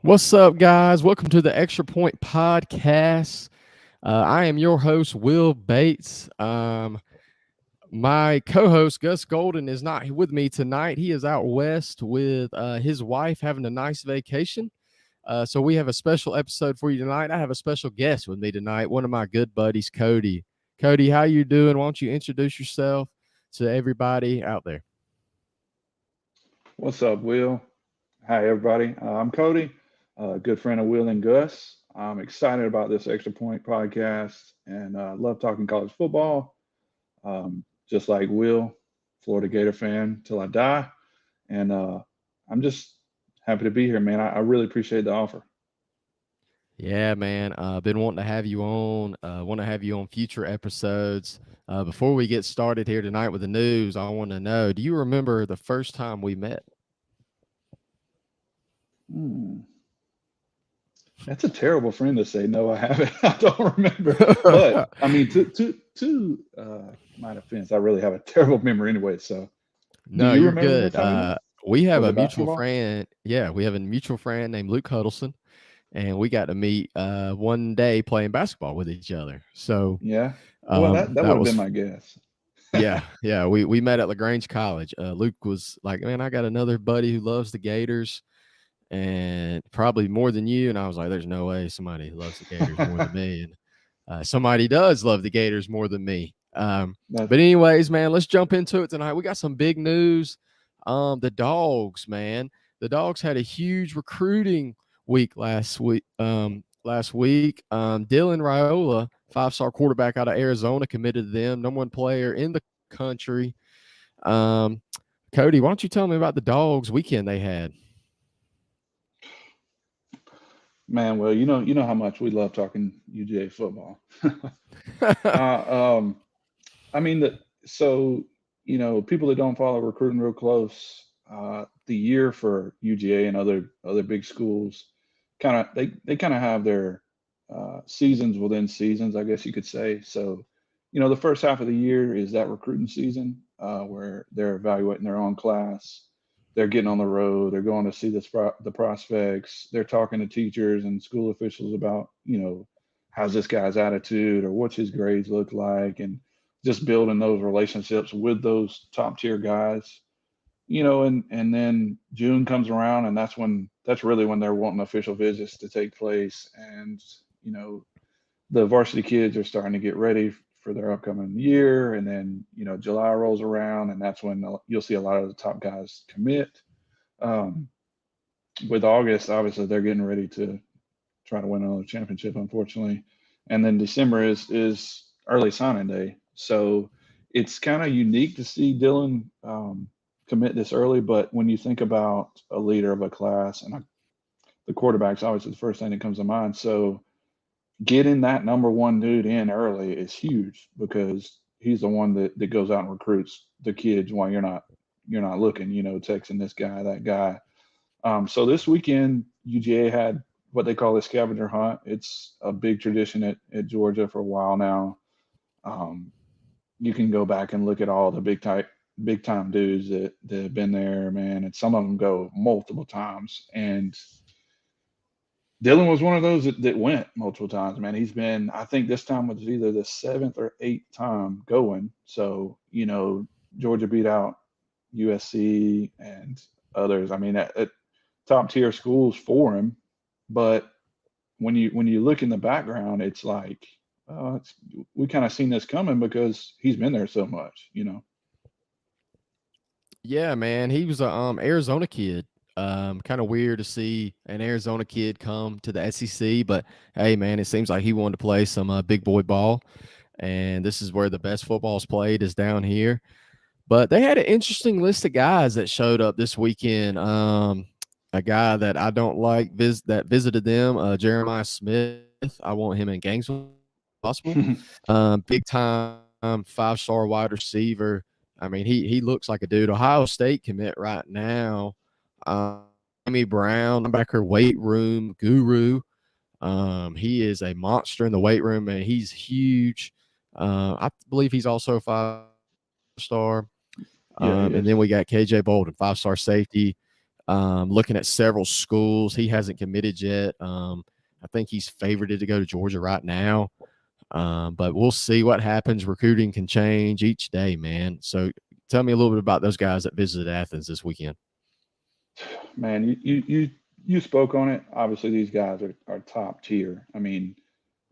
What's up, guys? Welcome to the Extra Point Podcast. I am your host, Will Bates. My co-host Gus Golden is not with me tonight. He is out west with his wife having a nice vacation. So we have a special episode for you tonight. I have a special guest with me tonight, one of my good buddies, Cody. Cody, how you doing? Why don't you introduce yourself to everybody out there? What's up, Will? Hi, everybody. I'm Cody, a good friend of Will and Gus. I'm excited about this Extra Point podcast and love talking college football. Just like Will, Florida Gator fan till I die. And I'm just happy to be here, man. I really appreciate the offer. Yeah, man. Been wanting to have you on. Want to have you on future episodes. Before we get started here tonight with the news, I want to know: do you remember the first time we met? Hmm. That's a terrible friend to say. No, I haven't. I don't remember. But I mean, to my defense, I really have a terrible memory anyway. So, do No, you you're remember the good. first time we met? We have Was a it mutual basketball? friend. Yeah, we have a mutual friend named Luke Huddleston, and we got to meet one day playing basketball with each other. So Yeah. Well, that that would have been was my guess. yeah. We met at LaGrange College. Luke was like, "Man, I got another buddy who loves the Gators." And probably more than you. And I was like, there's no way somebody loves the Gators more than me. And somebody does love the Gators more than me. That But anyways, man, let's jump into it tonight. We got some big news. The Dogs, man, the Dogs had a huge recruiting week last week. Dylan Raiola, five-star quarterback out of Arizona, committed to them. Number one player in the country. Um, Cody, why don't you tell me about the Dogs weekend they had? man, well, you know how much we love talking UGA football. uh, um, I mean, so people that don't follow recruiting real close, the year for UGA and other big schools, they kind of have their seasons within seasons, I guess you could say. So, the first half of the year is that recruiting season where they're evaluating their own class. They're getting on the road. They're going to see the prospects. They're talking to teachers and school officials about, how's this guy's attitude or what's his grades look like, and just building those relationships with those top tier guys. And then June comes around, and that's really when they're wanting official visits to take place, and you know the varsity kids are starting to get ready for their upcoming year, and then July rolls around, and that's when you'll see a lot of the top guys commit. Um, with August, obviously they're getting ready to try to win another championship, unfortunately, and then December is early signing day, so it's kind of unique to see Dylan commit this early. But when you think about a leader of a class, and the quarterback's obviously the first thing that comes to mind, so getting that number one dude in early is huge because he's the one that goes out and recruits the kids while you're not looking, texting this guy, that guy. So this weekend, UGA had what they call the scavenger hunt. It's a big tradition at Georgia for a while now. Um, you can go back and look at all the big time dudes that have been there, man, and some of them go multiple times. And Dylan was one of those that went multiple times, man. He's been, I think this time was either the seventh or eighth time going. So, Georgia beat out USC and others. I mean, at top tier schools for him. But when you look in the background, it's like, we kind of seen this coming because he's been there so much. Yeah, man, he was a Arizona kid. Kind of weird to see an Arizona kid come to the SEC, but hey, man, it seems like he wanted to play some big boy ball, and this is where the best football is played is down here. But they had an interesting list of guys that showed up this weekend. A guy that I don't like that visited them, Jeremiah Smith. I want him in Gainesville possible. Big time 5-star wide receiver. I mean, he looks like a dude. Ohio State commit right now. Amy Brown, linebacker, weight room guru. He is a monster in the weight room, and he's huge. I believe he's also a 5-star. Yeah, he And is. then we got KJ Bolden, 5-star safety. looking at several schools. He hasn't committed yet. I think he's favorited to go to Georgia right now. But we'll see what happens. Recruiting can change each day, man. So tell me a little bit about those guys that visited Athens this weekend. Man, you spoke on it. Obviously, these guys are top tier. I mean,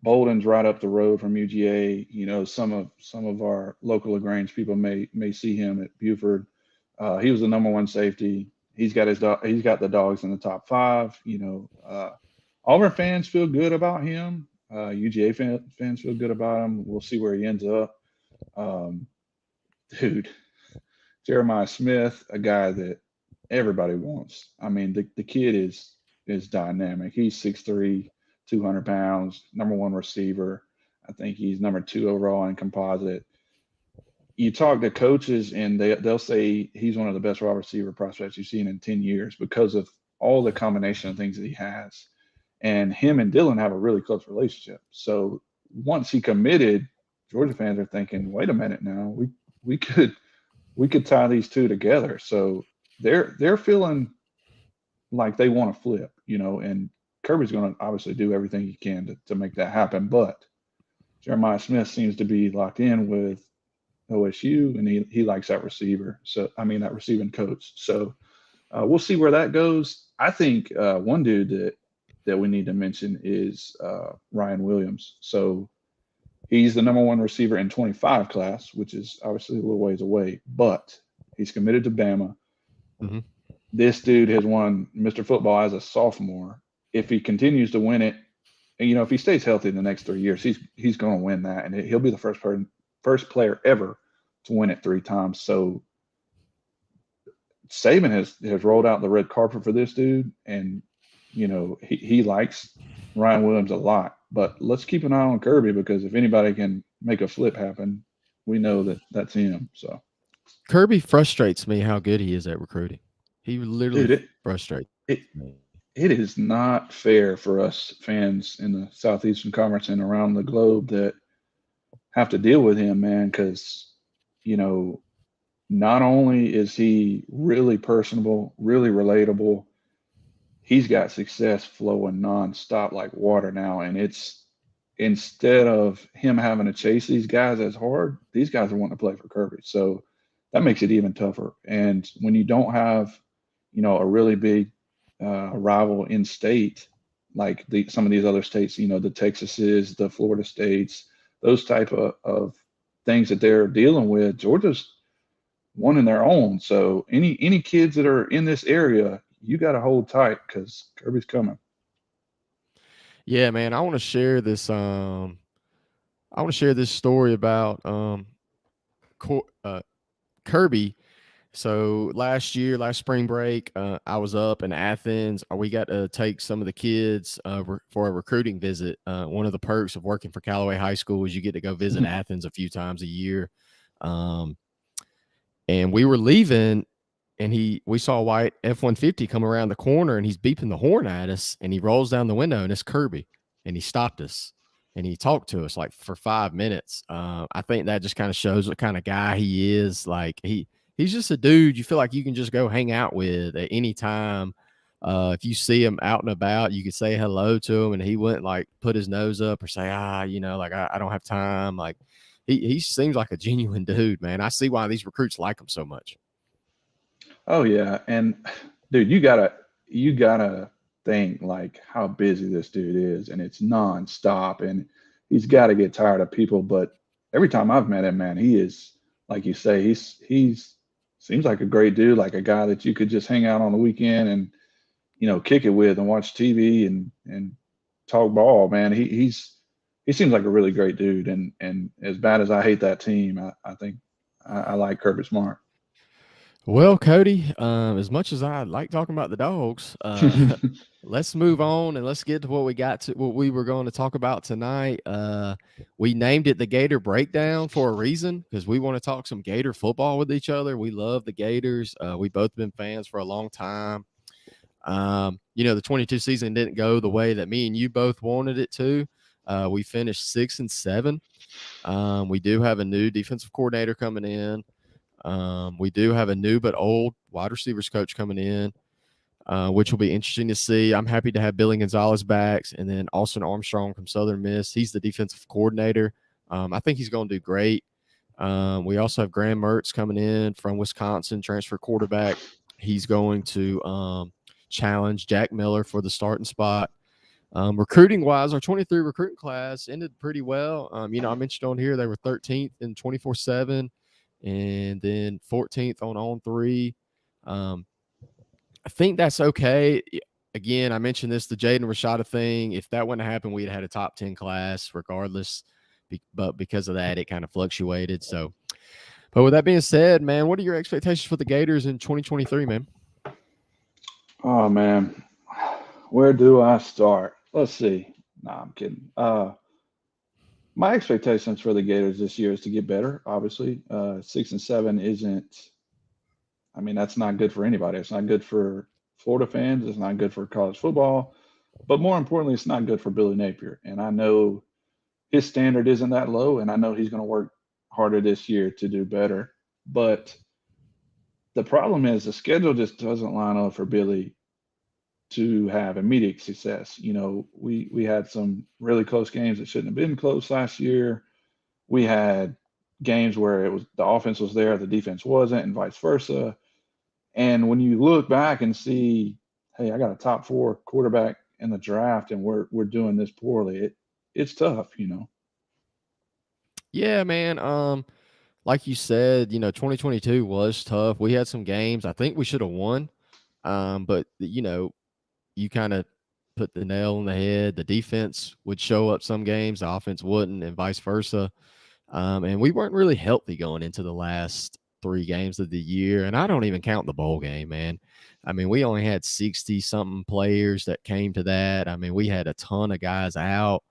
Bolden's right up the road from UGA. You know, some of our local Lagrange people may see him at Buford. He was the number one safety. He's got the dogs in the top five. Auburn fans feel good about him. UGA fans feel good about him. We'll see where he ends up. Um, dude, Jeremiah Smith, a guy that everybody wants. I mean, the kid is dynamic. He's 6'3", 200 pounds, number one receiver. I think he's number two overall in composite. You talk to coaches and they'll say he's one of the best wide receiver prospects you've seen in 10 years because of all the combination of things that he has. And him and Dylan have a really close relationship. So once he committed, Georgia fans are thinking, wait a minute now, we could we could tie these two together. So they're feeling like they want to flip, and Kirby's going to obviously do everything he can to make that happen. But Jeremiah Smith seems to be locked in with OSU, and he likes that receiver. So I mean that receiving coach. So we'll see where that goes. I think one dude that we need to mention is Ryan Williams. So he's the number one receiver in 25 class, which is obviously a little ways away, but he's committed to Bama. Mm-hmm. This dude has won Mr. Football as a sophomore. If he continues to win it, and if he stays healthy in the next 3 years, he's going to win that, and he'll be the first player ever to win it 3 times. So Saban has rolled out the red carpet for this dude, and he likes Ryan Williams a lot. But let's keep an eye on Kirby because if anybody can make a flip happen, we know that that's him. So Kirby frustrates me how good he is at recruiting. He literally dude, frustrates it me. it is not fair for us fans in the Southeastern Conference and around the globe that have to deal with him, man, because you know not only is he really personable, really relatable, he's got success flowing nonstop like water now. And it's instead of him having to chase these guys as hard, these guys are wanting to play for Kirby. So that makes it even tougher. And when you don't have, a really big rival in state, like some of these other states, the Texases, the Florida states, those type of things that they're dealing with, Georgia's one in their own. So any kids that are in this area, you got to hold tight because Kirby's coming. Yeah, man. I want to share this. I want to share this story about Kirby. So last spring break, I was up in Athens. We got to take some of the kids for a recruiting visit. One of the perks of working for Callaway High School is you get to go visit Athens a few times a year. Um, and we were leaving, and we saw a white F-150 come around the corner, and he's beeping the horn at us, and he rolls down the window, and it's Kirby, and he stopped us, and he talked to us like for 5 minutes. I think that just kind of shows what kind of guy he is. Like he's just a dude you feel like you can just go hang out with at any time. If you see him out and about, you could say hello to him, and he wouldn't like put his nose up or say, like I don't have time. Like he seems like a genuine dude, man. I see why these recruits like him so much. Oh yeah, and dude, you gotta think like how busy this dude is, and it's nonstop, and he's got to get tired of people. But every time I've met him, man, he is like you say, he's seems like a great dude, like a guy that you could just hang out on the weekend and kick it with and watch TV and talk ball, man. He seems like a really great dude, and as bad as I hate that team, I think I like Kirby Smart. Well, Cody, as much as I like talking about the dogs, let's move on and let's get to what we were going to talk about tonight. We named it the Gator Breakdown for a reason because we want to talk some Gator football with each other. We love the Gators. We both been fans for a long time. The 22 season didn't go the way that me and you both wanted it to. We finished 6-7. We do have a new defensive coordinator coming in. We do have a new but old wide receivers coach coming in. which will be interesting to see. I'm happy to have Billy Gonzalez back, and then Austin Armstrong from Southern Miss. He's the defensive coordinator. I think he's going to do great. We also have Graham Mertz coming in from Wisconsin, transfer quarterback. He's going to challenge Jack Miller for the starting spot. Recruiting wise, our 23 recruiting class ended pretty well. I mentioned on here they were 13th in 24/7, and then 14th on 3. Um, I think that's okay. Again, I mentioned this, the Jaden Rashada thing. If that wouldn't happen, we'd had a top 10 class regardless. But because of that, it kind of fluctuated. So, but with that being said, man, what are your expectations for the Gators in 2023, man? Oh man, where do I start? Let's see. Nah, I'm kidding. My expectations for the Gators this year is to get better. Obviously, 6-7 isn't. I mean, that's not good for anybody. It's not good for Florida fans. It's not good for college football. But more importantly, it's not good for Billy Napier. And I know his standard isn't that low, and I know he's going to work harder this year to do better. But the problem is the schedule just doesn't line up for Billy to have immediate success. We had some really close games that shouldn't have been close last year. We had games where it was the offense was there, the defense wasn't, and vice versa. And when you look back and see, hey, I got a top four quarterback in the draft, and we're doing this poorly, it's tough. Yeah, man. Like you said, 2022 was tough. We had some games I think we should have won. But you kind of put the nail on the head. The defense would show up some games, the offense wouldn't, and vice versa. And we weren't really healthy going into the last 3 games of the year. And I don't even count the bowl game, man. I mean, we only had 60 something players that came to that. I mean, we had a ton of guys out.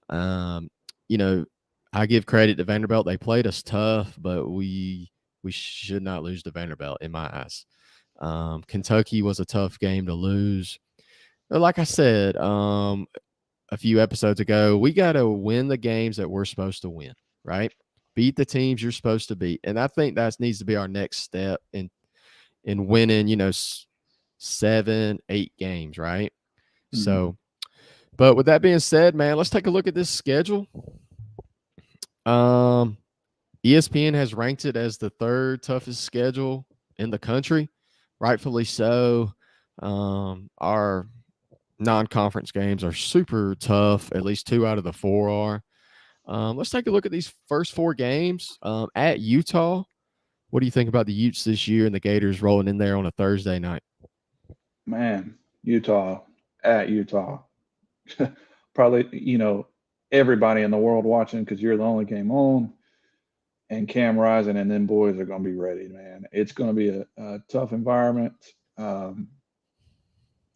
Um, you know, I give credit to Vanderbilt. They played us tough, but we should not lose to Vanderbilt in my eyes. Kentucky was a tough game to lose. But like I said, a few episodes ago, we got to win the games that we're supposed to win, right? Beat the teams you're supposed to beat, and I think that needs to be our next step in winning. 7, 8 games, right? Mm-hmm. So, but with that being said, man, let's take a look at this schedule. Um, ESPN has ranked it as the third toughest schedule in the country, rightfully so. Our non-conference games are super tough. At least 2 out of the 4 are. Let's take a look at these first 4 games at Utah. What do you think about the Utes this year and the Gators rolling in there on a Thursday night? Man, Utah at Utah. Probably, everybody in the world watching because you're the only game on, and Cam Rising and them boys are going to be ready, man. It's going to be a tough environment um,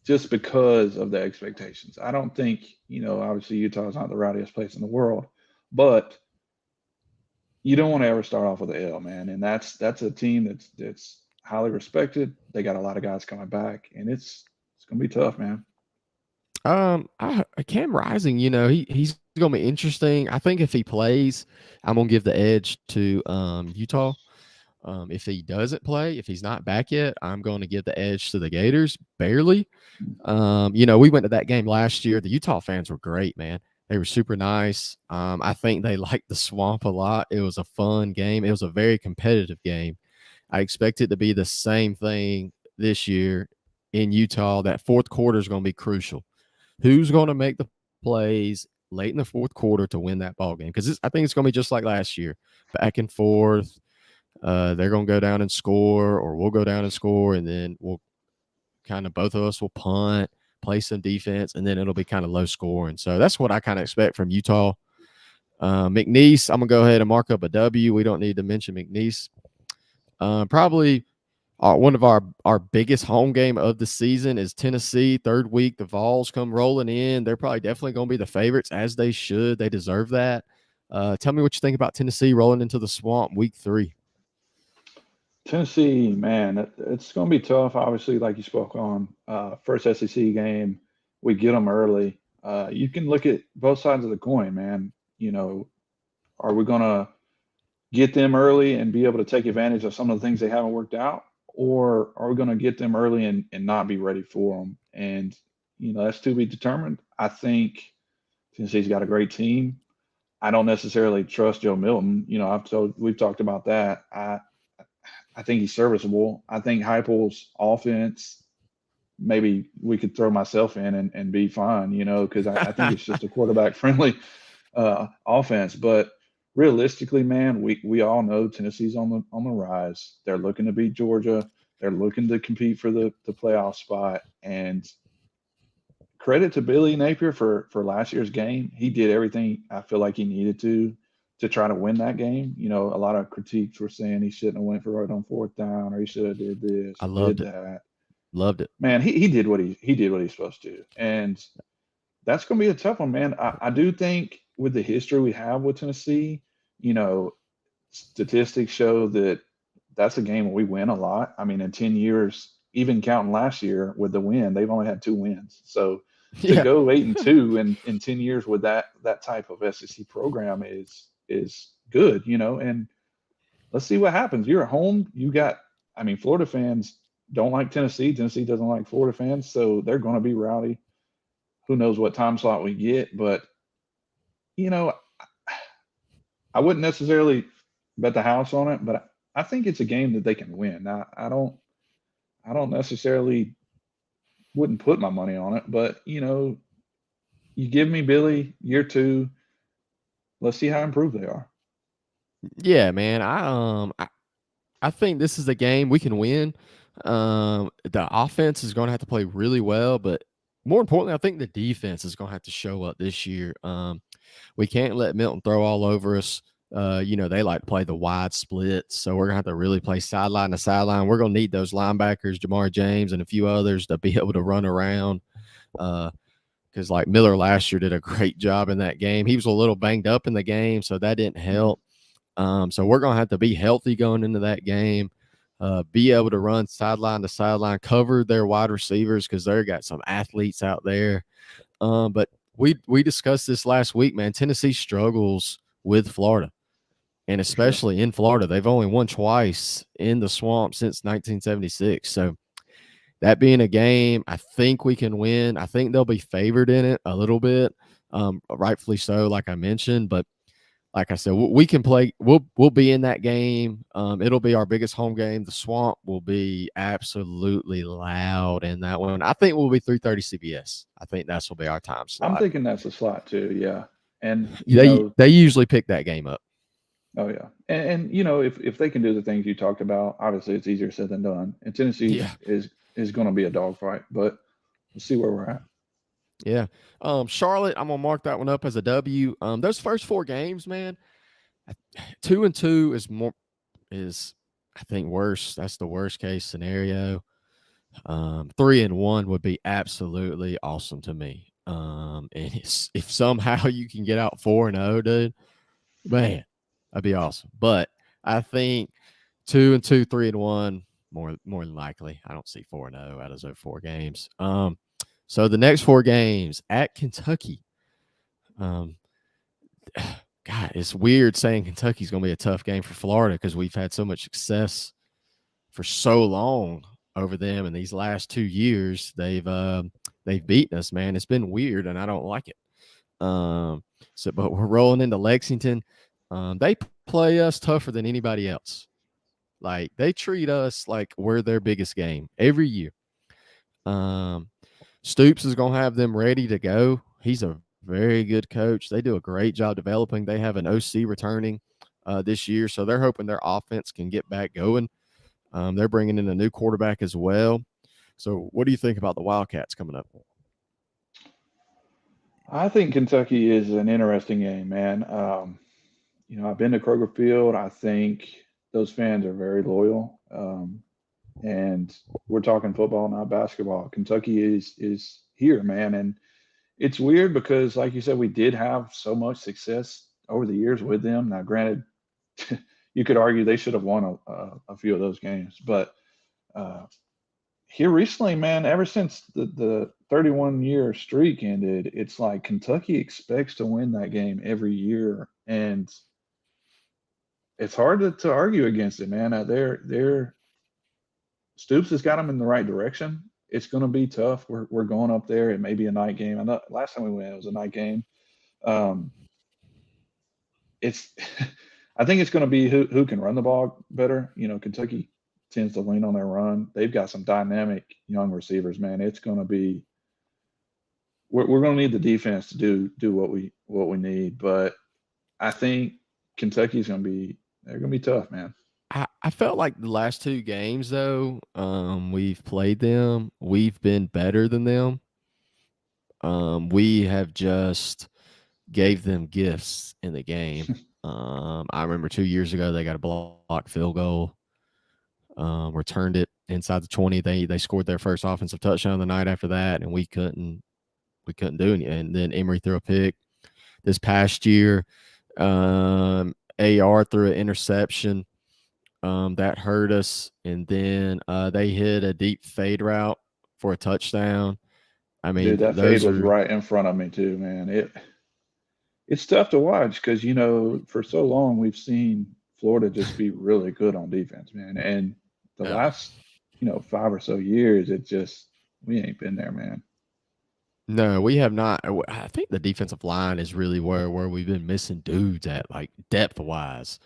just because of the expectations. I don't think, obviously Utah is not the rowdiest place in the world, but you don't want to ever start off with an L, man. And that's a team that's highly respected. They got a lot of guys coming back, and it's going to be tough, man. Cam Rising, he's gonna be interesting. I think if he plays, I'm gonna give the edge to Utah. If he doesn't play, if he's not back yet, I'm going to give the edge to the Gators barely. We went to that game last year. The Utah fans were great, man. They were super nice. I think they liked the swamp a lot. It was a fun game. It was a very competitive game. I expect it to be the same thing this year in Utah. That fourth quarter is going to be crucial. Who's going to make the plays late in the fourth quarter to win that ball game? Because I think it's going to be just like last year, back and forth. They're going to go down and score, or we'll go down and score, and then we'll kind of both of us will punt, play some defense, and then it'll be kind of low scoring. So that's what I kind of expect from Utah. McNeese, I'm going to go ahead and mark up a W. We don't need to mention McNeese. Probably one of our biggest home game of the season is Tennessee. Third week, the Vols come rolling in. They're probably definitely going to be the favorites, as they should. They deserve that. Tell me what you think about Tennessee rolling into the swamp week 3. Tennessee, man, it's going to be tough. Obviously, like you spoke on, first SEC game, we get them early. You can look at both sides of the coin, man. Are we going to get them early and be able to take advantage of some of the things they haven't worked out, or are we going to get them early and not be ready for them? And that's to be determined. I think Tennessee's got a great team. I don't necessarily trust Joe Milton. We've talked about that. I think he's serviceable. I think Heupel's offense, maybe we could throw myself in and be fine, because I think it's just a quarterback friendly offense. But realistically, man, we all know Tennessee's on the rise. They're looking to beat Georgia. They're looking to compete for the playoff spot. And credit to Billy Napier for last year's game. He did everything I feel like he needed to try to win that game. A lot of critiques were saying he shouldn't have went for it on fourth down, or he should have did this I or did loved it. that. Loved it. Man, he did what he did what he's supposed to, and that's going to be a tough one, man. I do think with the history we have with Tennessee, you know, statistics show that that's a game where we win a lot. I mean, in 10 years, even counting last year with the win, they've only had 2 wins. So to Yeah. go 8-2 in 10 years with that type of SEC program is good, and let's see what happens. You're at home. I mean, Florida fans don't like Tennessee. Tennessee doesn't like Florida fans, so they're going to be rowdy. Who knows what time slot we get, but you know, I wouldn't necessarily bet the house on it, but I think it's a game that they can win. Now, I don't necessarily wouldn't put my money on it, but you give me Billy year two. Let's see how improved they are. Yeah, man. I think this is a game we can win. The offense is going to have to play really well, but more importantly, I think the defense is going to have to show up this year. We can't let Milton throw all over us. They like to play the wide splits, so we're gonna have to really play sideline to sideline. We're gonna need those linebackers, Jamar James and a few others, to be able to run around. Because like Miller last year did a great job in that game. He was a little banged up in the game, so that didn't help. So we're gonna have to be healthy going into that game. Be able to run sideline to sideline, cover their wide receivers because they've got some athletes out there. But we discussed this last week, man. Tennessee struggles with Florida, and For sure. especially in Florida, they've only won twice in the swamp since 1976. So that being a game, I think we can win. I think they'll be favored in it a little bit, rightfully so, like I mentioned. But like I said, we can play. We'll be in that game. It'll be our biggest home game. The swamp will be absolutely loud in that one. I think we'll be 3:30 CBS. I think that's will be our time I'm slot. thinking that's a slot too. Yeah, and They usually pick that game up. oh yeah, and if they can do the things you talked about, obviously it's easier said than done. And Yeah, Tennessee's is going to be a dogfight, but we'll see where we're at. yeah. Charlotte, I'm gonna mark that one up as a W. Those first four games, man, 2-2 is I think worse. That's the worst case scenario. 3-1 would be absolutely awesome to me. And if somehow you can get out 4-0, dude, man, that'd be awesome. But I think 2-2, 3-1, more than likely. I don't see 4-0 out of those four games. So the next four games at Kentucky. Um, God, it's weird saying Kentucky's going to be a tough game for Florida because we've had so much success for so long over them in these last 2 years. They've beaten us, man. It's been weird, and I don't like it. But we're rolling into Lexington. They play us tougher than anybody else. Like they treat us like we're their biggest game every year. Um, Stoops is gonna have them ready to go. He's a very good coach. They do a great job developing. They have an OC returning this year, so they're hoping their offense can get back going. They're bringing in a new quarterback as well. So, what do you think about the Wildcats coming up? I think Kentucky is an interesting game, man. I've been to Kroger Field. I think those fans are very loyal. And we're talking football, not basketball. Kentucky is here, man, and it's weird because, like you said, we did have so much success over the years with them. Now, granted, you could argue they should have won a few of those games, but uh, here recently, man, ever since the 31-year streak ended, it's like Kentucky expects to win that game every year, and it's hard to argue against it, man. They're Stoops has got them in the right direction. It's going to be tough. We're going up there. It may be a night game. I know last time we went, it was a night game. Um, it's I think it's going to be who can run the ball better. You know, Kentucky tends to lean on their run. They've got some dynamic young receivers, man. It's going to be we're going to need the defense to do what we need, but I think Kentucky's going to be they're going to be tough, man. I felt like the last 2 games though, we've played them, we've been better than them. We have just gave them gifts in the game. I remember 2 years ago they got a blocked field goal, returned it inside the 20. They scored their first offensive touchdown the night after that, and we couldn't do anything. And then Emory threw a pick. This past year, AR threw an interception. That hurt us, and then they hit a deep fade route for a touchdown. I mean, Dude, that fade those was are right in front of me too, man. It's tough to watch because for so long we've seen Florida just be really good on defense, man. And the yeah. last 5 or so years, it just we ain't been there, man. No, we have not. I think the defensive line is really where we've been missing dudes at, like depth wise.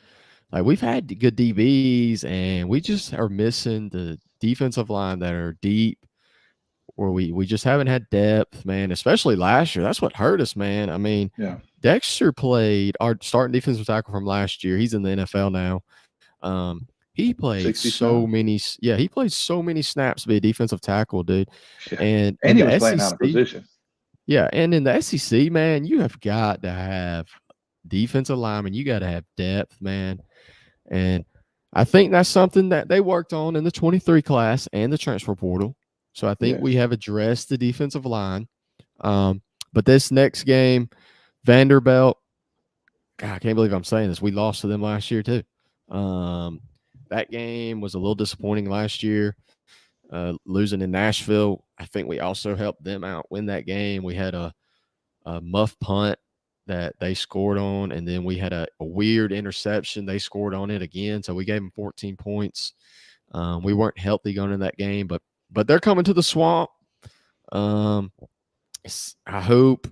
Like we've had good DBs, and we just are missing the defensive line that are deep. Where we just haven't had depth, man. Especially last year, that's what hurt us, man. I mean, Yeah, Dexter played our starting defensive tackle from last year. He's in the NFL now. He played 60 so snaps. many, yeah, he played so many snaps to be a defensive tackle, dude. Yeah, And in and he the was playing out of SEC, position. yeah, and in the SEC, man, you have got to have defensive linemen. You got to have depth, man. And I think that's something that they worked on in the 23 class and the transfer portal. So I think we Yes. have addressed the defensive line. Um, but this next game, Vanderbilt, God, I can't believe I'm saying this. We lost to them last year too. Um, that game was a little disappointing last year. Losing in Nashville, I think we also helped them out win that game. We had a muff punt that they scored on, and then we had a weird interception. They scored on it again, so we gave them 14 points. We weren't healthy going in that game, but they're coming to the swamp. Um, I hope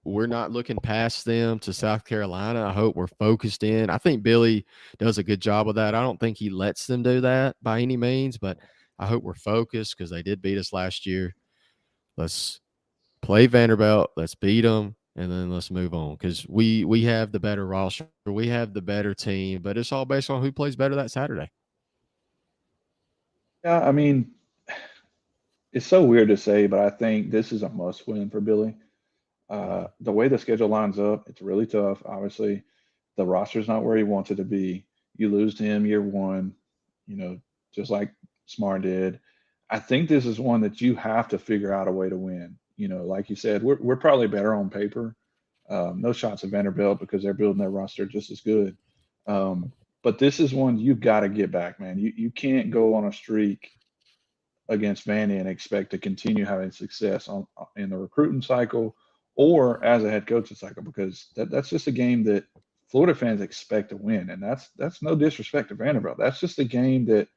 we're not looking past them to South Carolina. I hope we're focused in. I think Billy does a good job of that. I don't think he lets them do that by any means, but I hope we're focused because they did beat us last year. Let's play Vanderbilt. Let's beat them, and then let's move on because we have the better roster. We have the better team, but it's all based on who plays better that Saturday. Yeah, I mean, it's so weird to say, but I think this is a must win for Billy. Mhm. The way the schedule lines up, it's really tough. Obviously, the roster's not where he wants it to be. You lose to him year one, you know, just like Smart did. I think this is one that you have to figure out a way to win. Like you said, we're probably better on paper. No shots at Vanderbilt because they're building their roster just as good. Um, but this is one you've got to get back, man. You can't go on a streak against Vandy and expect to continue having success in the recruiting cycle or as a head coaching cycle because that's just a game that Florida fans expect to win, and that's no disrespect to Vanderbilt. That's just a game that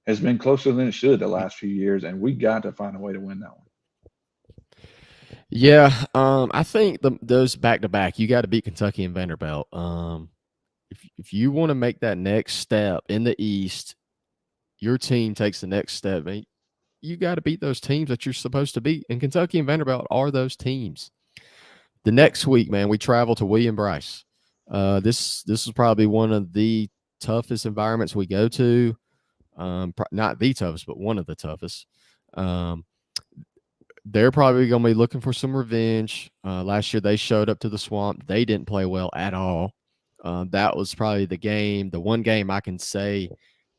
has been closer than it should the last few years, and we got to find a way to win that one. Yeah, I think those back to back, you got to beat Kentucky and Vanderbilt. If you want to make that next step in the East, your team takes the next step. Man, you got to beat those teams that you're supposed to beat, and Kentucky and Vanderbilt are those teams. The Yep. next week, man, we travel to William Bryce. This is probably one of the toughest environments we go to. Not the toughest, but one of the toughest. Um, they're probably going to be looking for some revenge. Last year, they showed up to the swamp. They didn't play well at all. That was probably the one game I can say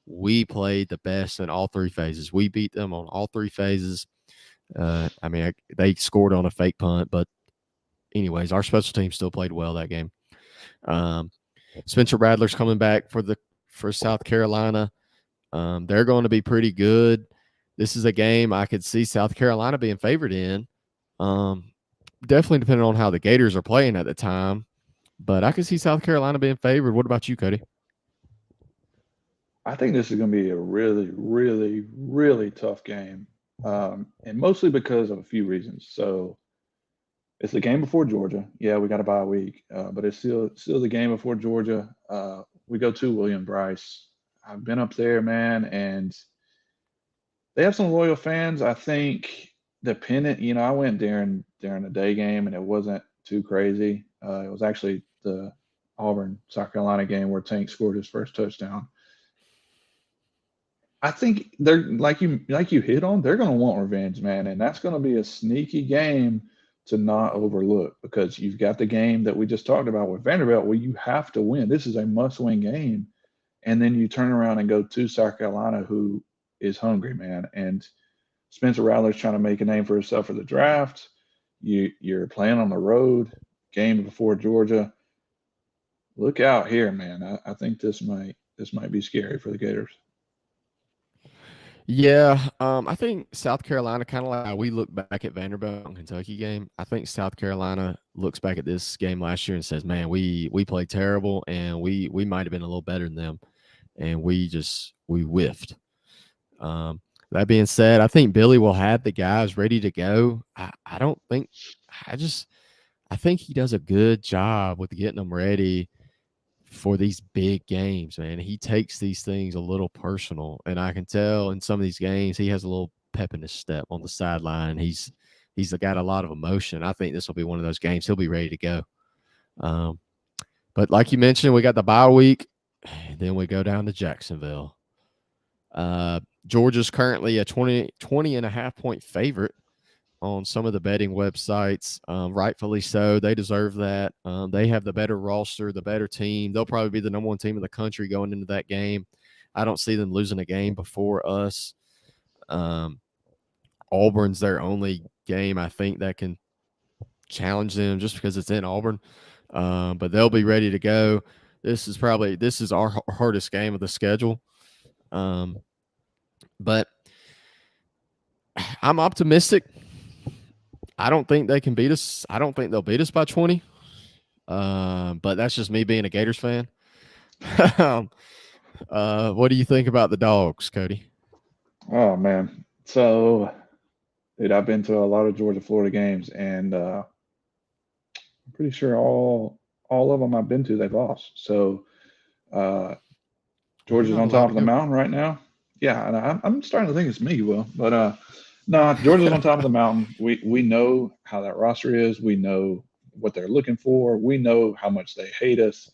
we played the best in all 3 phases. We beat them on all 3 phases. They scored on a fake punt, but anyways, our special team still played well that game. Um, Spencer Radler's coming back for South Carolina. They're going to be pretty good. This is a game I could see South Carolina being favored in. Um, Definitely depending on how the Gators are playing at the time, but I could see South Carolina being favored. What about you, Cody? I think this is going to be a really, really, really tough game, and mostly because of a few reasons. So it's the game before Georgia. Yeah, we got a bye week, but it's still the game before Georgia. We go to William Bryce. I've been up there, man, and they have some loyal fans. I think the pennant. I went during the day game, and it wasn't too crazy. It was actually the Auburn South Carolina game where Tank scored his first touchdown. I think they're like you hit on. They're going to want revenge, man, and that's going to be a sneaky game to not overlook because you've got the game that we just talked about with Vanderbilt, where you have to win. This is a must-win game, and then you turn around and go to South Carolina, who is hungry, man. And Spencer Rattler's trying to make a name for himself for the draft. You're playing on the road, game before Georgia. Look out here, man. I think this might be scary for the Gators. Yeah, I think South Carolina, kind of like how we look back at Vanderbilt and Kentucky game. I think South Carolina looks back at this game last year and says, "Man, we played terrible, and we might have been a little better than them, and we whiffed." That being said, I think Billy will have the guys ready to go. I don't think I just I think he does a good job with getting them ready for these big games, man. He takes these things a little personal, and I can tell in some of these games he has a little pep in his step on the sideline. He's got a lot of emotion. I think this will be one of those games. He'll be ready to go. Um, but like you mentioned, we got the bye week, and then we go down to Jacksonville. Georgia's currently a 20.5 point favorite on some of the betting websites. Rightfully so. They deserve that. They have the better roster, the better team. They'll probably be the number one team in the country going into that game. I don't see them losing a game before us. Um, Auburn's their only game I think that can challenge them just because it's in Auburn. But they'll be ready to go. This is our hardest game of the schedule. Um, but I'm optimistic. I don't think they can beat us. I don't think they'll beat us by 20. But that's just me being a Gators fan. um, what do you think about the dogs, Cody? Oh man. So, dude, I've been to a lot of Georgia Florida games, and I'm pretty sure all of them I've been to they've lost. So uh, Well, you're Georgia's not on allowed top to of the go. mountain right now. Yeah, and I'm starting to think it's me, Will. But no, Georgia's on top of the mountain. We know how that roster is. We know what they're looking for. We know how much they hate us.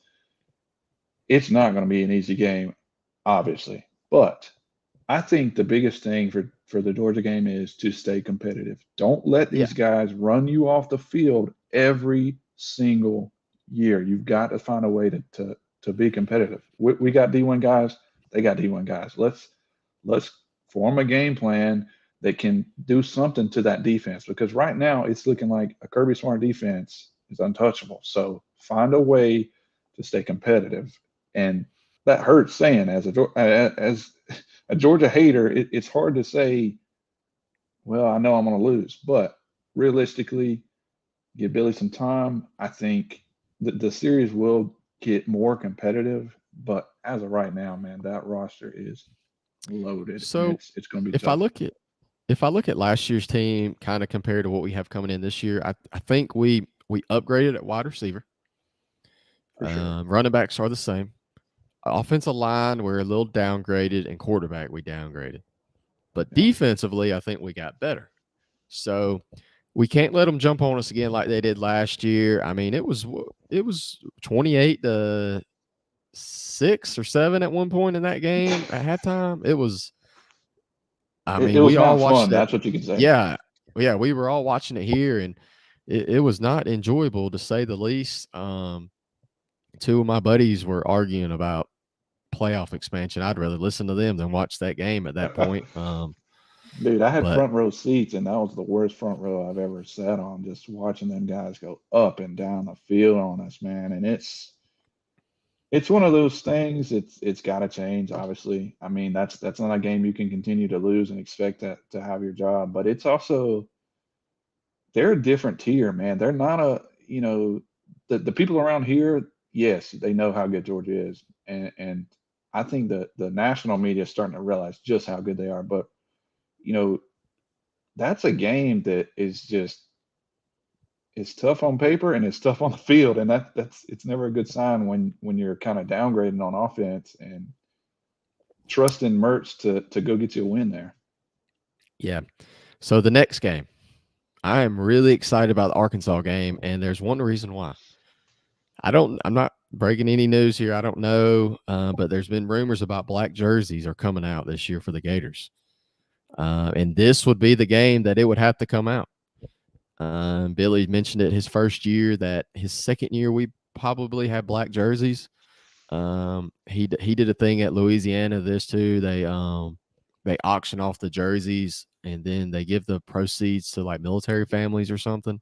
It's not going to be an easy game, obviously, but I think the biggest thing for the Georgia game is to stay competitive. Don't let Yeah. these guys run you off the field every single year. You've got to find a way to be competitive. We got D1 guys, they got D1 guys. Let's form a game plan that can do something to that defense because right now it's looking like a Kirby Smart defense is untouchable. So find a way to stay competitive, and that hurts saying as a Georgia hater, it's hard to say, well, I know I'm going to lose, but realistically, give Billy some time. I think the series will get more competitive, but as of right now, man, that roster is loaded and So it's going to be if I tough look at if I look at last year's team, kind of compared to what we have coming in this year, I think we upgraded at wide receiver. for sure. Running backs are the same. Offensive line, we're a little downgraded, and quarterback we downgraded. But Yeah. defensively, I think we got better. So we can't let them jump on us again like they did last year. I mean, it was 28-6 or 7 at one point in that game at halftime. It was. I It mean, was we all not watched fun. that. That's what you can say. Yeah, yeah, we were all watching it here, and it was not enjoyable to say the least. Two of my buddies were arguing about playoff expansion. I'd rather listen to them than watch that game at that point. Dude, I had But front row seats, and that was the worst front row I've ever sat on. Just watching them guys go up and down the field on us, man. And it's one of those things. It's got to change. Obviously, I mean that's not a game you can continue to lose and expect that to have your job. But it's also they're a different tier, man. They're not the people around here. Yes, they know how good Georgia is, and I think that the national media is starting to realize just how good they are. But you know, that's a game that is just it's tough on paper and it's tough on the field, and that's it's never a good sign when you're kind of downgrading on offense and trusting Mertz to go get you a win there. Yeah. So the next game, I am really excited about the Arkansas game, and there's one reason why. I'm not breaking any news here. I don't know, but there's been rumors about black jerseys are coming out this year for the Gators, and this would be the game that it would have to come out. Billy mentioned it his first year. That his second year we probably had black jerseys. He did a thing at Louisiana. This too. They auction off the jerseys and then they give the proceeds to like military families or something.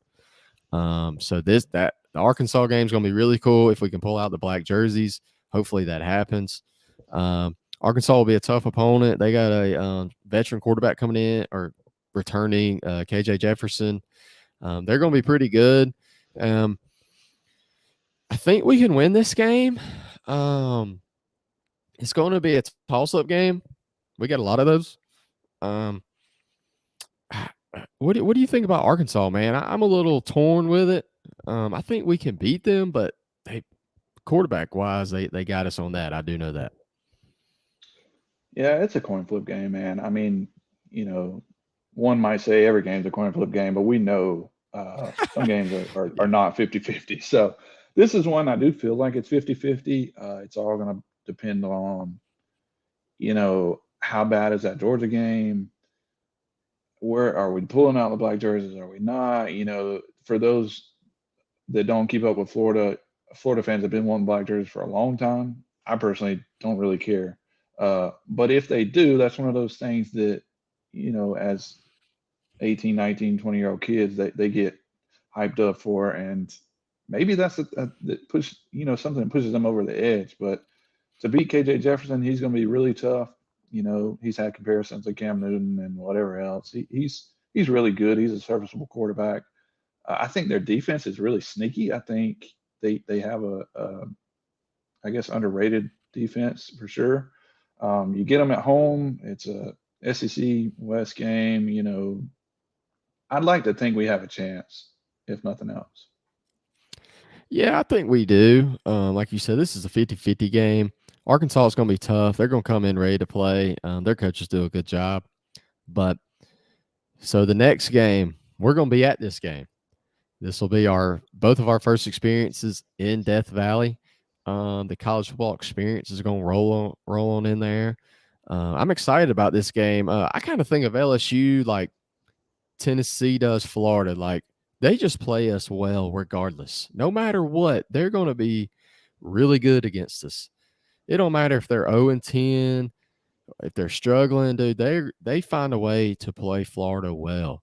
So the Arkansas game is going to be really cool if we can pull out the black jerseys. Hopefully that happens. Arkansas will be a tough opponent. They got a veteran quarterback coming in or returning, KJ Jefferson. They're going to be pretty good. Um, I think we can win this game. It's going to be a toss-up game. We got a lot of those. Um, what do you think about Arkansas, man? I'm a little torn with it. I think we can beat them, but they quarterback wise, they got us on that. I do know that. Yeah, it's a coin flip game, man. I mean, you know, one might say every game's a coin flip game, but we know some games are Yeah. not 50-50. So this is one I do feel like it's 50-50. It's all going to depend on, how bad is that Georgia game? Where are we pulling out the black jerseys? Are we not? For those that don't keep up with Florida, Florida fans have been wanting black jerseys for a long time. I personally don't really care. But if they do, that's one of those things that, as 18, 19, 20-year-old kids, they get hyped up for. And maybe that's that push, something that pushes them over the edge. But to beat KJ Jefferson, he's going to be really tough. He's had comparisons to Cam Newton and whatever else. He's really good. He's a serviceable quarterback. I think their defense is really sneaky. I think they have a I guess underrated defense for sure. You get them at home. It's a SEC West game. I'd like to think we have a chance, if nothing else. Yeah, I think we do. Like you said, this is a 50-50 game. Arkansas is going to be tough. They're going to come in ready to play. Their coaches do a good job. But so the next game, we're going to be at this game. This will be our both of our first experiences in Death Valley. The college football experience is going to roll on in there. I'm excited about this game. I kind of think of LSU like Tennessee does Florida. Like they just play us well regardless. No matter what, they're going to be really good against us. It don't matter if they're 0-10, if they're struggling, dude. They find a way to play Florida well.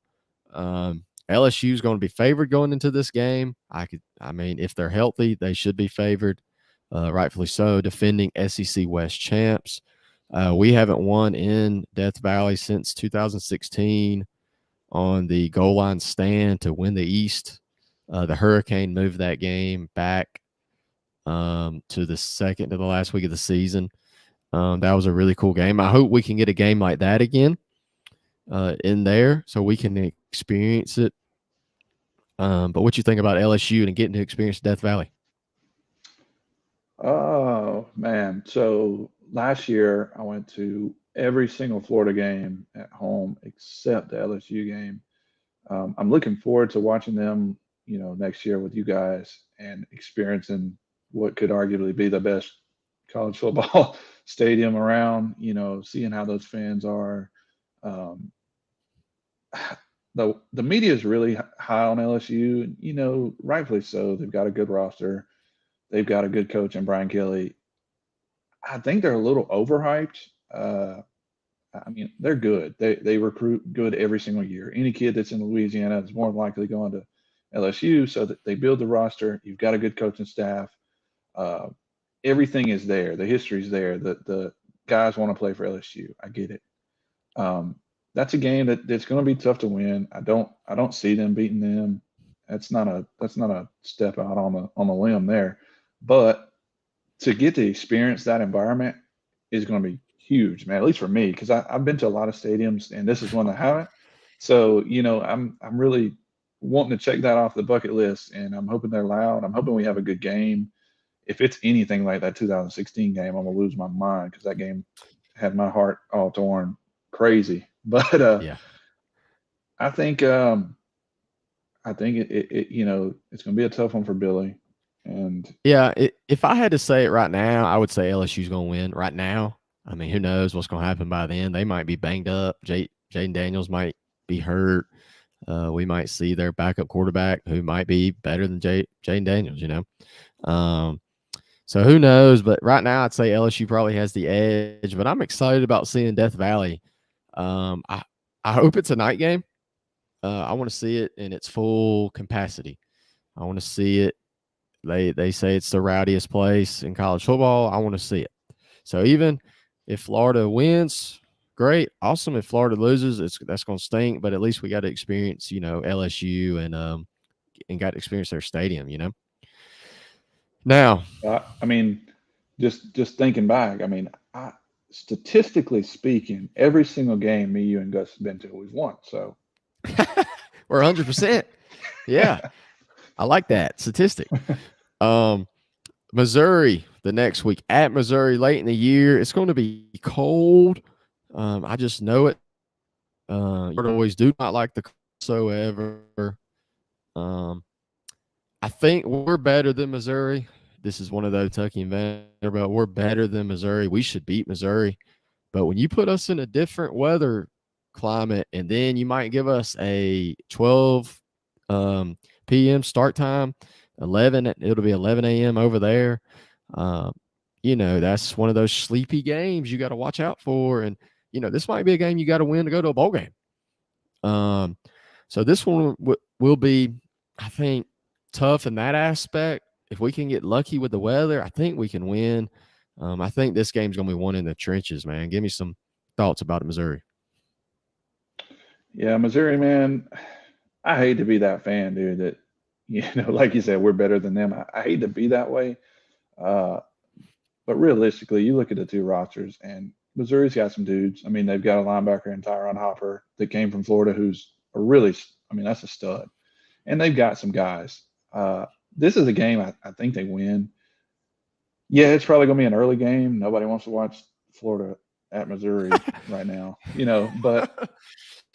LSU is going to be favored going into this game. I mean, if they're healthy, they should be favored, rightfully so. Defending SEC West champs. We haven't won in Death Valley since 2016 on the goal line stand to win the East. The Hurricane moved that game back to the second to the last week of the season. That was a really cool game. I hope we can get a game like that again in there so we can experience it. But what you think about LSU and getting to experience Death Valley? Oh man! So last year I went to every single Florida game at home except the LSU game. I'm looking forward to watching them, next year with you guys and experiencing what could arguably be the best college football stadium around. Seeing how those fans are. Um, the media is really high on LSU. Rightfully so. They've got a good roster. They've got a good coach in Brian Kelly. I think they're a little overhyped. I mean, they're good. They recruit good every single year. Any kid that's in Louisiana is more than likely going to LSU. So that they build the roster. You've got a good coaching staff. Uh, Everything is there. The history's there. The guys want to play for LSU. I get it. Um, that's a game that's going to be tough to win. I don't see them beating them. That's not a step out on the limb there. But to get to experience that environment is going to be huge, man. At least for me, because I've been to a lot of stadiums, and this is one I haven't. So I'm really wanting to check that off the bucket list, and I'm hoping they're loud. I'm hoping we have a good game. If it's anything like that 2016 game, I'm gonna lose my mind because that game had my heart all torn crazy. But Yeah. I think I think it's gonna be a tough one for Billy, and Yeah, if I had to say it right now, I would say LSU's going to win right now. I mean, who knows what's going to happen by then? They might be banged up. Jaden Daniels might be hurt. We might see their backup quarterback who might be better than Jaden Daniels. Um, so who knows? But right now, I'd say LSU probably has the edge. But I'm excited about seeing Death Valley. I hope it's a night game. I want to see it in its full capacity. I want to see it. They say it's the rowdiest place in college football. I want to see it. So even if Florida wins, great, awesome. If Florida loses, that's going to stink. But at least we got to experience, LSU and got to experience their stadium. Now, I mean, just thinking back, I mean, statistically speaking, every single game me, you, and Gus have been to, we've won. So we're 100%. Yeah, I like that statistic. Um, Missouri the next week at Missouri late in the year. It's going to be cold. I just know it. Always do not like the whatsoever. Um, I think we're better than Missouri. This is one of those Kentucky and Vanderbilt. We're better than Missouri. We should beat Missouri. But when you put us in a different weather climate, and then you might give us a 12 p.m. start time, 11, it'll be 11 a.m. over there. Um, that's one of those sleepy games you got to watch out for. And, this might be a game you got to win to go to a bowl game. Um, so this one will be, I think, tough in that aspect. If we can get lucky with the weather, I think we can win. I think this game's going to be one in the trenches, man. Give me some thoughts about Missouri. yeah, Missouri, man, I hate to be that fan, dude. That like you said, we're better than them. I hate to be that way. Uh, but realistically, you look at the two rosters, and Missouri's got some dudes. I mean, they've got a linebacker in Tyron Hopper that came from Florida, who's a really, I mean, that's a stud. And they've got some guys. This is a game I think they win. Yeah, it's probably going to be an early game. Nobody wants to watch Florida at Missouri right now, but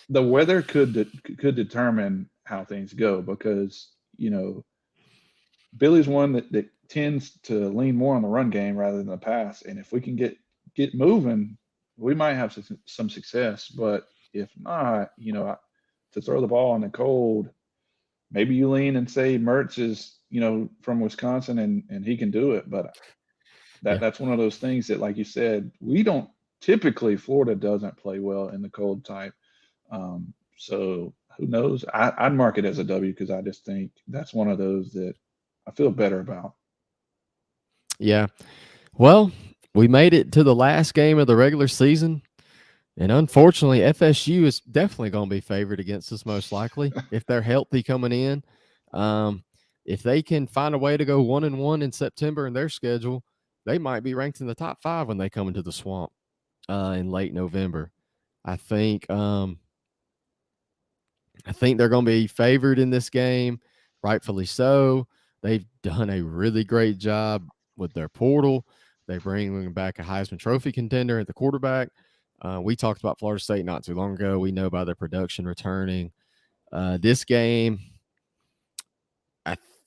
the weather could determine how things go because Billy's one that tends to lean more on the run game rather than the pass, and if we can get moving, we might have some success. But if not, to throw the ball in the cold, maybe you lean and say Mertz is from Wisconsin and he can do it, but Yeah. that's one of those things that, like you said, we don't typically Florida doesn't play well in the cold type. So who knows? I'd mark it as a W because I just think that's one of those that I feel better about. Yeah. Well, we made it to the last game of the regular season. And unfortunately, FSU is definitely going to be favored against us, most likely, if they're healthy coming in. Um, if they can find a way to go 1-1 in September in their schedule, they might be ranked in the top 5 when they come into the swamp in late November. I think they're going to be favored in this game, rightfully so. They've done a really great job with their portal. They bring back a Heisman Trophy contender at the quarterback. We talked about Florida State not too long ago. We know about their production returning. This game,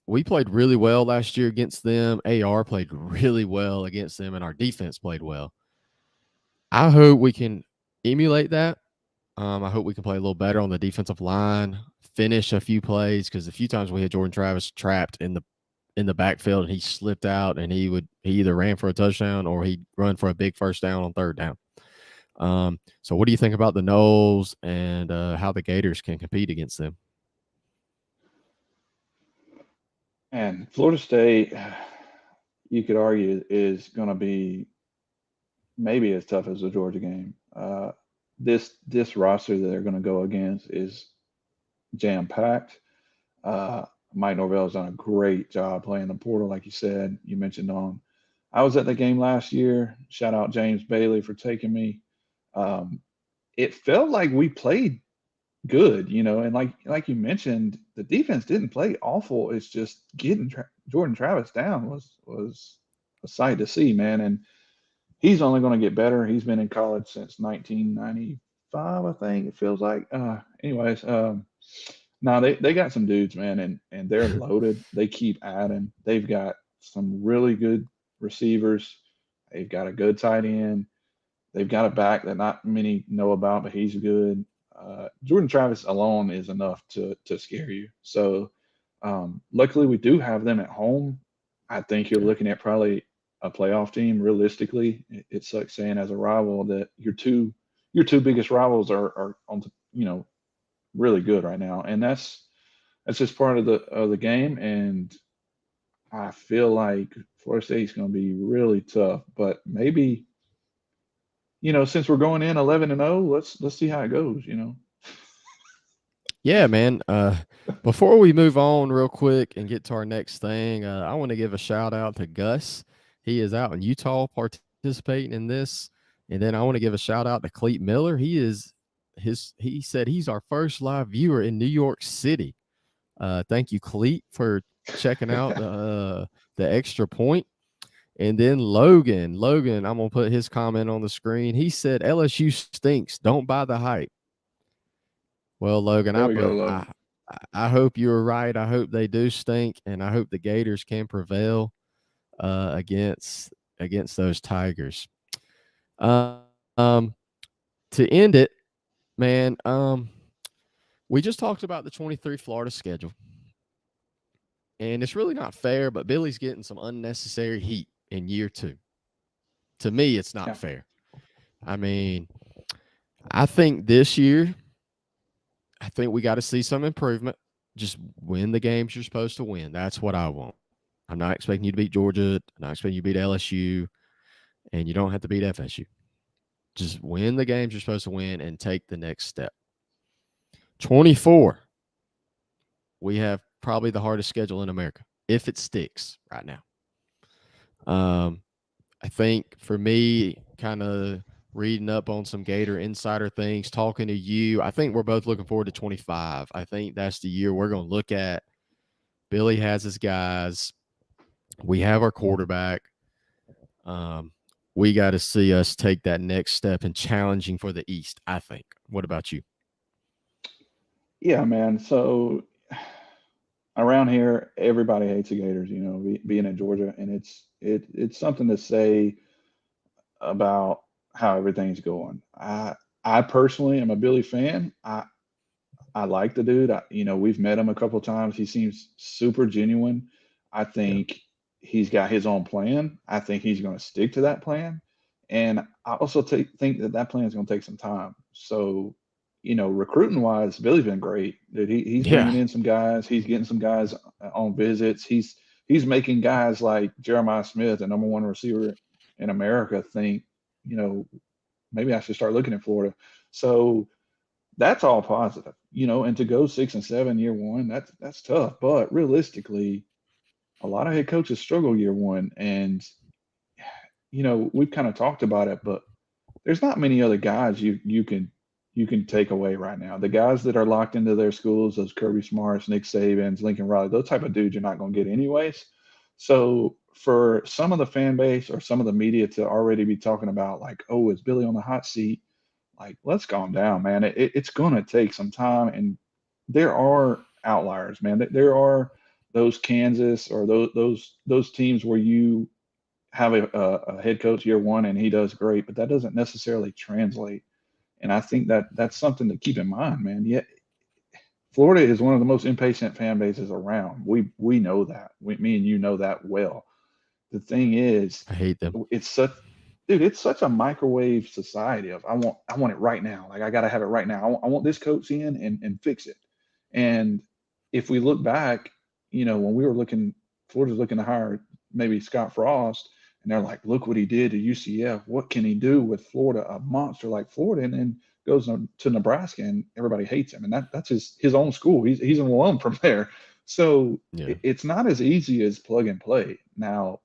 we played really well last year against them. AR played really well against them, and our defense played well. I hope we can emulate that. I hope we can play a little better on the defensive line, finish a few plays because a few times we had Jordan Travis trapped in the backfield and he slipped out and he either ran for a touchdown or he'd run for a big first down on third down. So what do you think about the Noles and how the Gators can compete against them? And Florida State, you could argue, is going to be maybe as tough as the Georgia game. This roster that they're going to go against is jam packed. Mike Norvell's done a great job playing the portal, like you said. You mentioned on I was at the game last year. Shout out James Bailey for taking me. Um, it felt like we played good, and like you mentioned, the defense didn't play awful. It's just getting Jordan Travis down was a sight to see, man. And he's only going to get better. He's been in college since 1995, I think it feels like. Anyways, no, they got some dudes, man, and they're loaded. They keep adding. They've got some really good receivers. They've got a good tight end. They've got a back that not many know about, but he's good. Jordan Travis alone is enough to scare you. So, luckily, we do have them at home. I think you're Yeah. looking at probably a playoff team. Realistically, it sucks saying as a rival that your two biggest rivals are on really good right now, and that's just part of the game. And I feel like Florida State's going to be really tough, but maybe since we're going in 11-0, let's see how it goes. Yeah, man. Before we move on real quick and get to our next thing, I want to give a shout out to Gus. He is out in Utah participating in this. And then I want to give a shout out to Cleet Miller. He said he's our first live viewer in New York City. Thank you, Cleet, for checking out the extra point. And then Logan, I'm gonna put his comment on the screen. He said LSU stinks. Don't buy the hype. Well, Logan, There we go, I hope you're right. I hope they do stink, and I hope the Gators can prevail against those Tigers. Um, to end it, man. We just talked about the 23 Florida schedule, and it's really not fair. But Billy's getting some unnecessary heat in year two. To me, it's not Yeah. fair. I mean, I think this year I think we got to see some improvement. Just win the games you're supposed to win. That's what I want. I'm not expecting you to beat Georgia. I'm not expecting you to beat LSU, and you don't have to beat FSU. Just win the games you're supposed to win and take the next step. 24. We have probably the hardest schedule in America if it sticks right now. I think for me, kind of reading up on some Gator insider things, talking to you, I think we're both looking forward to 25. I think that's the year we're going to look at. Billy has his guys. We have our quarterback. Um, we got to see us take that next step in challenging for the East, I think. What about you? Yeah, man. So around here, everybody hates the Gators. Being in Georgia, and it's something to say about how everything's going. I personally am a Billy fan. I like the dude. We've met him a couple of times. He seems super genuine. I Yeah. think he's got his own plan. I think he's going to stick to that plan. And I also think that plan is going to take some time. So, recruiting wise, Billy's been great. Dude, he's Yeah. bringing in some guys. He's getting some guys on visits. He's making guys like Jeremiah Smith, the number one receiver in America, think, you know, maybe I should start looking at Florida. So that's all positive. And to go 6-7 year one, that's tough. But realistically, a lot of head coaches struggle year one, and we've kind of talked about it, but there's not many other guys you can take away right now. The guys that are locked into their schools, those Kirby Smarts, Nick Sabans, Lincoln Riley, those type of dudes you're not going to get anyways. So for some of the fan base or some of the media to already be talking about like, oh, is Billy on the hot seat? Like, let's calm down, man. It's going to take some time, and there are outliers, man. There are those Kansas or those teams where you have a head coach year one and he does great, but that doesn't necessarily translate. And I think that's something to keep in mind, man. Yet Florida is one of the most impatient fan bases around. We know that. Me and you know that well. The thing is, I hate them. it's such dude, it's such a microwave society of I want it right now. Like I gotta have it right now. I want this coach in and fix it. And if we look back, when we were looking, Florida's looking to hire maybe Scott Frost, and they're like, look what he did to UCF. What can he do with Florida, a monster like Florida, and then goes to Nebraska and everybody hates him. And that's his own school. He's an alum from there. So Yeah. it's not as easy as plug and play. Now,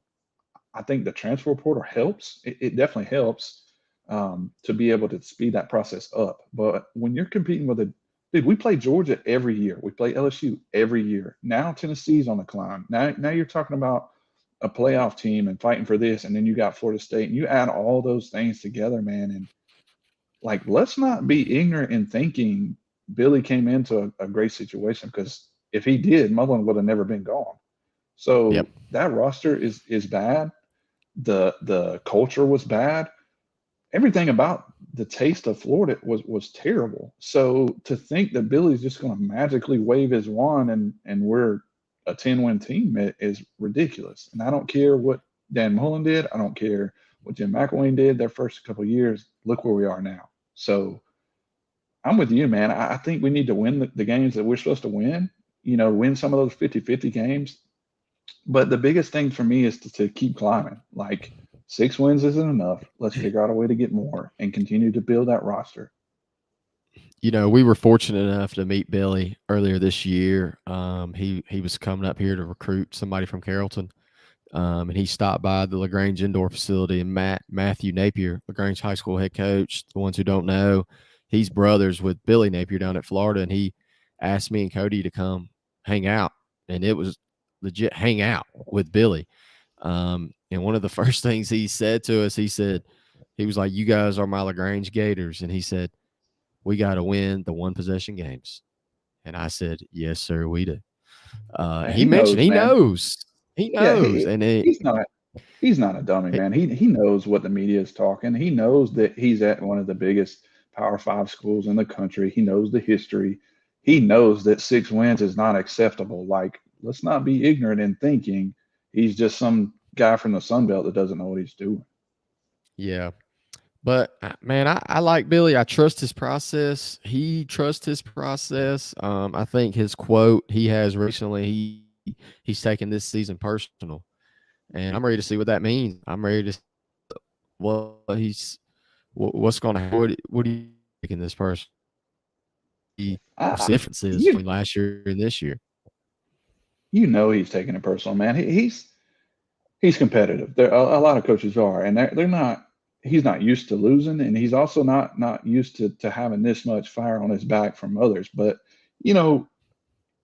I think the transfer portal helps. It definitely helps to be able to speed that process up. But when you're competing with a dude, we play Georgia every year. We play LSU every year. Now Tennessee's on the climb. Now you're talking about a playoff team and fighting for this, and then you got Florida State, and you add all those things together, man. And like, let's not be ignorant in thinking Billy came into a great situation because if he did, Mullen would have never been gone. Yep. So that roster is bad. The culture was bad. Everything about the taste of Florida was terrible. So to think that Billy's just going to magically wave his wand and we're a 10-win team is ridiculous. And I don't care what Dan Mullen did. I don't care what Jim McElwain did their first couple of years. Look where we are now. So I'm with you, man. I think we need to win the games that we're supposed to win. Win some of those 50-50 games. But the biggest thing for me is to keep climbing. Like 6 wins isn't enough. Let's figure out a way to get more and continue to build that roster. We were fortunate enough to meet Billy earlier this year. He was coming up here to recruit somebody from Carrollton, and he stopped by the LaGrange indoor facility. And Matthew Napier, LaGrange High School head coach, the ones who don't know, he's brothers with Billy Napier down at Florida, and he asked me and Cody to come hang out, and it was legit hang out with Billy. And one of the first things he said to us, he was like, "You guys are my LaGrange Gators," and he said, "We got to win the one possession games." And I said, "Yes, sir, we do." Man, He he mentioned knows, man. he Yeah, knows, and he's not a dummy, man. He knows what the media is talking. He knows that he's at one of the biggest Power Five schools in the country. He knows the history. He knows that 6 wins is not acceptable. Like, let's not be ignorant in thinking he's just some guy from the Sun Belt that doesn't know what he's doing. yeah. But man, I like Billy. I trust his process. He trusts his process. I think his quote he has recently, he's taken this season personal, and I'm ready to see what that means. I'm ready to see what what's going to happen. What do you think in this person? I, What's the differences you between last year and this year? you know he's taking it personal, man. He's competitive. There a lot of coaches are, and they're not. He's not used to losing, and he's also not used to having this much fire on his back from others. But you know,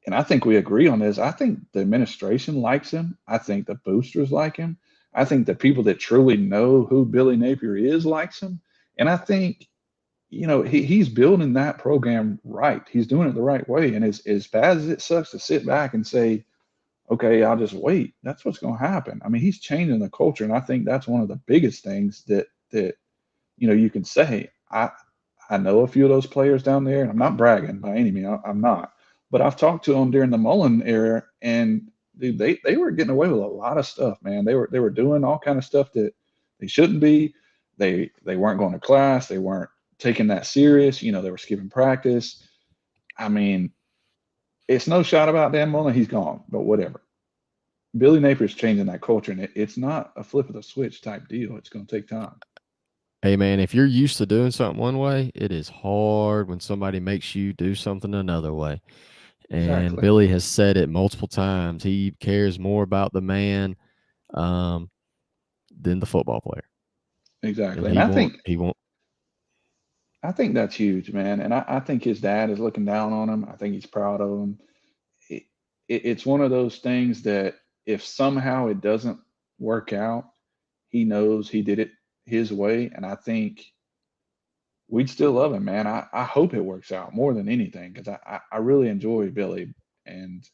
and I think we agree on this. I think the administration likes him. I think the boosters like him. I think the people that truly know who Billy Napier is likes him. And I think he's building that program right. He's doing it the right way. And as bad as it sucks to sit back and say, okay, I'll just wait. That's what's going to happen. I mean, he's changing the culture, and I think that's one of the biggest things that you can say. I know a few of those players down there, and I'm not bragging by any means. I'm not, but I've talked to them during the Mullen era, and dude, they were getting away with a lot of stuff, man. They were doing all kind of stuff that they shouldn't be. They weren't going to class. They weren't taking that serious. They were skipping practice. I mean, it's no shot about Dan Mullen. He's gone, but whatever. Billy Napier's changing that culture, and it's not a flip of the switch type deal. It's going to take time. Hey man, if you're used to doing something one way, it is hard when somebody makes you do something another way. And Exactly. Billy has said it multiple times. He cares more about the man um, than the football player, and Exactly. And he won't. I think that's huge, man. And I think his dad is looking down on him. I think he's proud of him. It, it's one of those things that if somehow it doesn't work out, he knows he did it his way. And I think we'd still love him, man. I hope it works out more than anything because I really enjoy Billy and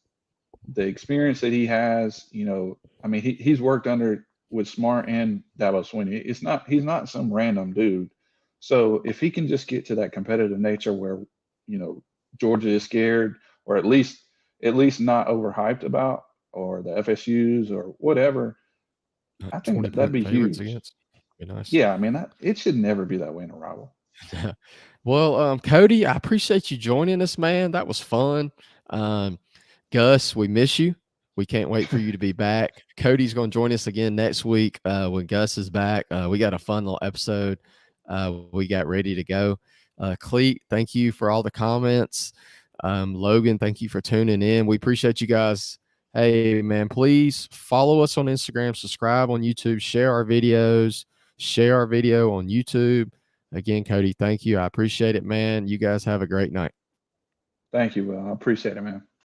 the experience that he has. I mean, he's worked under with Smart and Dabo Swinney. He's not some random dude. So if he can just get to that competitive nature where you know Georgia is scared, or at least not overhyped about, or the FSU's or whatever, I think 20 that'd point be favorites huge. against. Be nice. Yeah, I mean it should never be that way in a rival. Well, Cody, I appreciate you joining us, man. That was fun. Um, Gus, we miss you. We can't wait for you to be back. Cody's going to join us again next week when Gus is back. We got a fun little episode. We got ready to go. Cleet, thank you for all the comments. Logan, thank you for tuning in. We appreciate you guys Hey, man, please follow us on Instagram, subscribe on YouTube, share our videos, share our video on YouTube. Again, Cody, thank you. I appreciate it, man. You guys have a great night. Thank you, Will. I appreciate it, man.